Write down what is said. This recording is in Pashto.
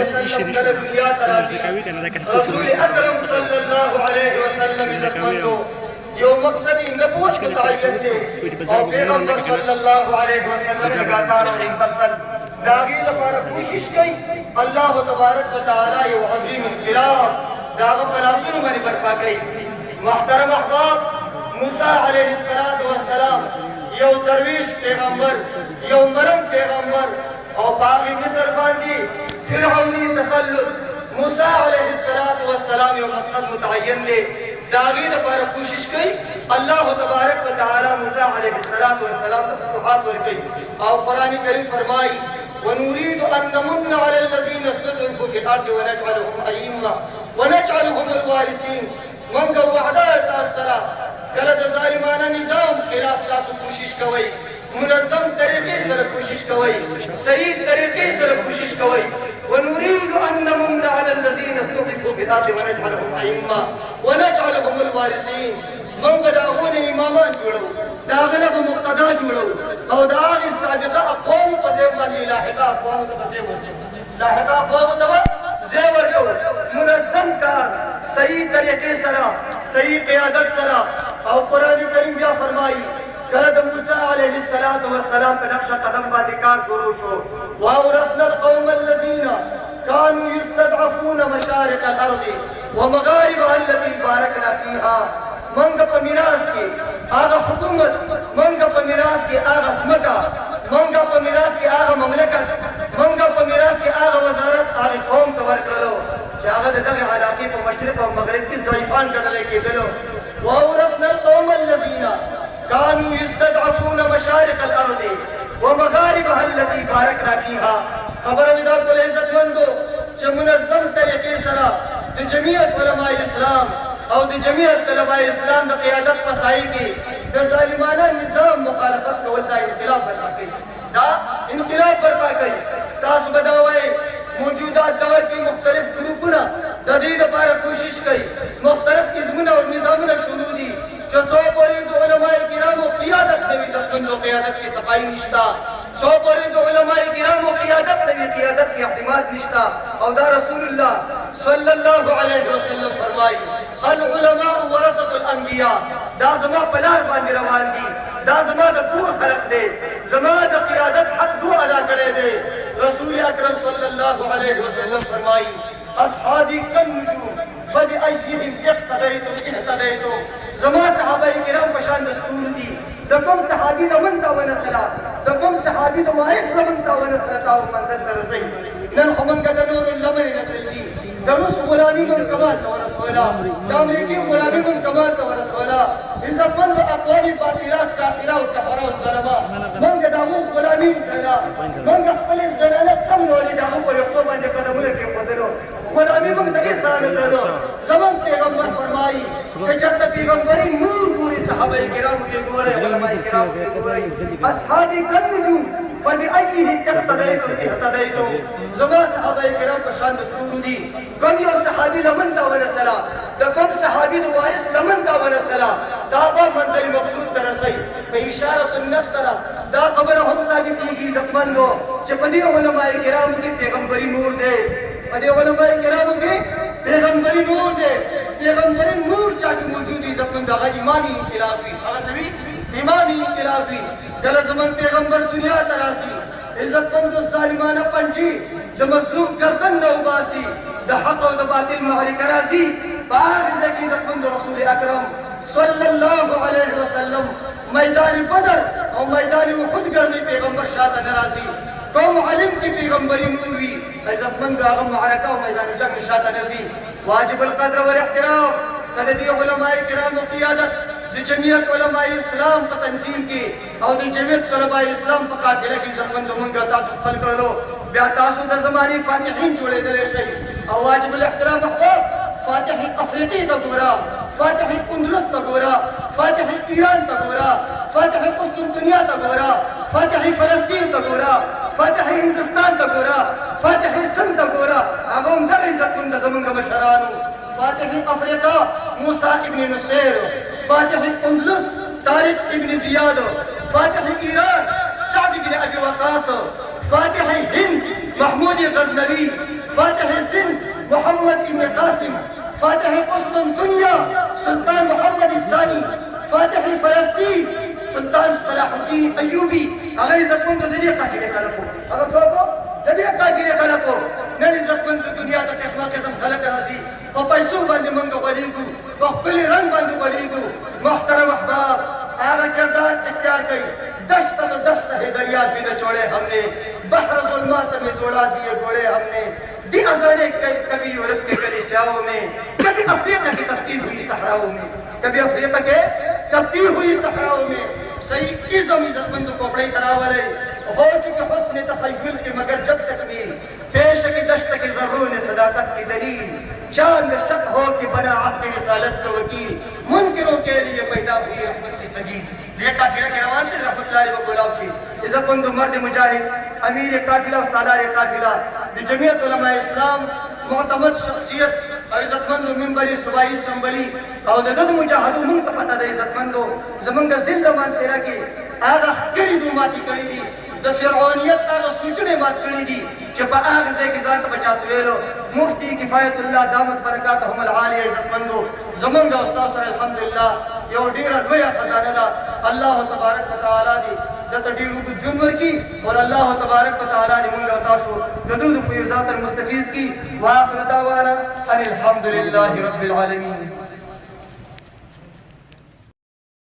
وسلم کله دنیا ته راځي رسول اکرم صلی الله علیه وسلم عزتمندو یو مقصد نبوت متعین دی او پیغمبر صلی الله علیه وسلم لګاتار او مسلسل داغي لپاره کوشش کوي الله تبارک وتعالى یو عظیم انقلاب داغه پلاسونو باندې برپا کوي. محترم احباب، موسی علیه السلام یو درویش پیغمبر، یو مرم پیغمبر او باغی مصر باندې فرعونی تسلط. موسی علیه السلام یو مقصد متعین دی داغی لپاره کوشش کوي الله تبارک وتعالى موسی علیه السلام ته فتوحات ورکوي او قرآن کریم فرمایي ونريد أن نمن على الذين استضعفوا في الأرض ونجعلهم أئمة ونجعلهم الوارثين. من وعده تأثرا کله د ظالمانه نظام خلاف تاسو کوشش کوئ، منظم طریقې سره کوشش کوئ، صحیح طریقې سره کوشش کوئ. ونريد أن نمن على الذين استضعفوا في الأرض ونجعلهم أئمة ونجعلهم الوارثين. من به د هغو نه امامان جوړو، د هغه نه به مقتدا جوړو او د هغې سابقه اقوامو په ځای باندې لاحقه اقوامو ته به ځای ورکوو، لاحقه اقوامو ته به ځای ورکوو. منظم کار صحیح طریقې سره، صحیح قیادت سره. او قرآن کریم بیا فرمایي کله د موسی علیه السلام په نقشه قدم باندې کار شروع شو. واورثنا القوم الذين كانوا يستضعفون مشارق الارض ومغاربها التي باركنا فيها. منګه په میراث کې هغه حکومت، منګه په میراث کې هغه ځمکه، منګه په میراث کې هغه مملکت، منګه په میراث کې هغه وزارت هغه قوم ته ورکړو چې هغه د دغه علاقې په مشرق او مغرب کې ضعیفان ګڼل کېدلو. واورثنا القوم الذين كانوا يستضعفون مشارق الارض ومغاربها التي باركنا فيها. خبره مې دا ټول عزتمندو چې منظم طریقې سره د جمعیت علماء اسلام او د جمعیت طلباء اسلام د قیادت په سایه کې د ظالمانه نظام مخالفت کول دا انقلاب برپا کوي، دا انقلاب برپا کوي. تاسو به دا وایئ موجوده دور کې مختلف ګروپونه د دې لپاره کوشش کوي، مختلف نظمونه او نظامونه شروع دي چې څو پورې د علماء کرامو قیادت نه وي، د ټولو قیادت کې صفایي نشته. څو پورې د علماء کرامو قیادت نه وي، قیادت کې اعتماد نشته. او دا رسول الله صلی الله علیه وسلم فرمایي العلماء ورثة الانبیاء. دا زما په لار باندې روان دي، دا زما د کور خلق دی، زما د قیادت حق دو ادا کړی دی. رسول اکرم صلی الله علیه وسلم فرمایي اصحابي كالنجوم فبأيهم اقتديتم. زما صحابه کرام په شان د ستورو دي. د کوم صحابي لمن تا ونسلا، د کوم صحابي د وارث لمن تا ونسلا او منزل ته رسي. نن خو موږ د نور لمن نسل دي. د روس غلامي من کمال ته ورسوله، د امریکې غلامي من کمال ته ورسوله. عزتمند اقوام باطلات کافره او کفره او ظلمه موږ د هغو غلامي کړله. موږ خپلې زنانه څملولې د هغو په یقو باندې قدمونه کېښودلو. غلامي موږ ته هېڅ نه کړلو. زموږ پیغمبر فرمایي که چېرته پیغمبري نور ګوري صحابه کرامو کې ګورئ، علما کرامو کې ګورئ. اصحابي كالنجوم فبأيهم اقتديتم. زما صحابه کرام په شان د ستورو دي. کوم یو صحابي لمن ته ورسله، د کوم صحابي د وارث لمن ته ورسله، دا به منزل مقصود ته رسئ. په اشاره النص سره دا خبره هم ثابتېږي عزتمندو چې په دې علماء کرامو کې پیغمبري نور دی، په دې علماء کرامو کې پیغمبري نور دی. پیغمبري نور چا کې موجود وي عزتمندو هغه امامي انقلاب وي، هغه څه وي؟ امامي انقلاب وي. کله زموږ پیغمبر دنیا ته راځي عزتمندو ظالمانه پنجې د مظلوم گردن نه وباسي، د حق او د باطل معرکه راځي. په هغه ځای کې عزتمندو رسول اکرم صلی الله علیه وسلم میدان بدر او میدان احد ګرځي، پیغمبر شاته نه راځي. کوم علم کې پیغمبري نور وي عزتمندو هغه معرکه او میدان جنګ شاته نه ځي. واجب القدر والاحترام د دې علماء کرامو قیادت د جمعیت علماء اسلام په تنظیم کې او د جمعیت علماء اسلام په قافله کې عزتمندو موږ تاسو خپل کړلو. بیا تاسو د زمانې فاتحین جوړېدلی شئ. او واجب الاحترام احباب فاتح افریقي ته ګوره، فاتح اندلس ته ګوره، فاتح ایران ته ګوره، فاتح قسطنطنیه ته ګوره، فاتح فلسطین ته ګوره، فاتح هندوستان ته ګوره، فاتح سند ته ګوره. هغه هم دغه عزتمند زمونږ مشرانو. فاتح افریقا موسی ابن نصیر، فاتح اندلس طارق ابن زیاد، فاتح ایران سعد بن ابي وقاص، فاتح هند محمود गजनवी, फातिह सिंध मोहम्मद इब्न कासिम, फातिह कुस्तुन दुनिया सुल्तान मोहम्मद सानी, फातिह फलस्तीन सुल्तान सलाहुद्दीन अयूबी। अगर इज्जतमंद दुनिया काफिले खलको, अगर थोको दुनिया काफिले खलको नन इज्जतमंद दुनिया का किस्म किस्म खलक राजी और पैसों बंद मंगो बलीगु और कुल रंग बंद बलीगु। मोहतरम अहबाब, आला किरदार इख्तियार कई, दस्त तो दस्त है दरिया भी निचोड़े हमने, बहर जुल्मात में दौड़ा दिए घोड़े हमने, दी अजाने कभी यूरोप के कलीसियाओं में, कभी अफ्रीका की तब्दील हुई सहराओं में, कभी अफ्रीका के तब्दील हुई सहराओं में। सही इज़म इज्जतमंद को बड़ी तरह वाले हो चुके हुस्न तखय्युल के मगर जब तकमील, पेश की दश्त के ज़रूर ने सदाकत की दलील, चांद शक हो कि बना आपके रिसालत का वकील, मुनकिरों के लिए पैदा हुई रहमत की सजील। ये काफिला के रवान से रहमतुल्लाह व गुलाब से इज्जतमंद मर्द मुजाहिद, अमीर काफिला और सालार काफिला, जमीयत उलमा इस्लाम, मोतमद शख्सियत और इज्जतमंद मिंबरी सुबाई संबली और दद मुजाहिद मुंग पता दे इज्जतमंदो जमंगा जिल्ला मान सेरा की आगा करी दो माती करी दी द फिरौनियत आगा सूचने बात करी दी जब आग से की जान बचात वेलो मुफ्ती किफायतुल्लाह दामत बरकातहुम आलिया इज्जतमंदो जमंगा उस्ताद अल्हम्दुलिल्लाह यो डेरा लोया खजाना दा अल्लाह तबारक व तआला दी जत डीरू दु जुनवर की और अल्लाह तबारक व तआला दी मुंगा ताशो ददूद फयुजात मुस्तफीज की व आखिर दावाना अनिल हम्दुलिल्लाहि रब्बिल आलमीन।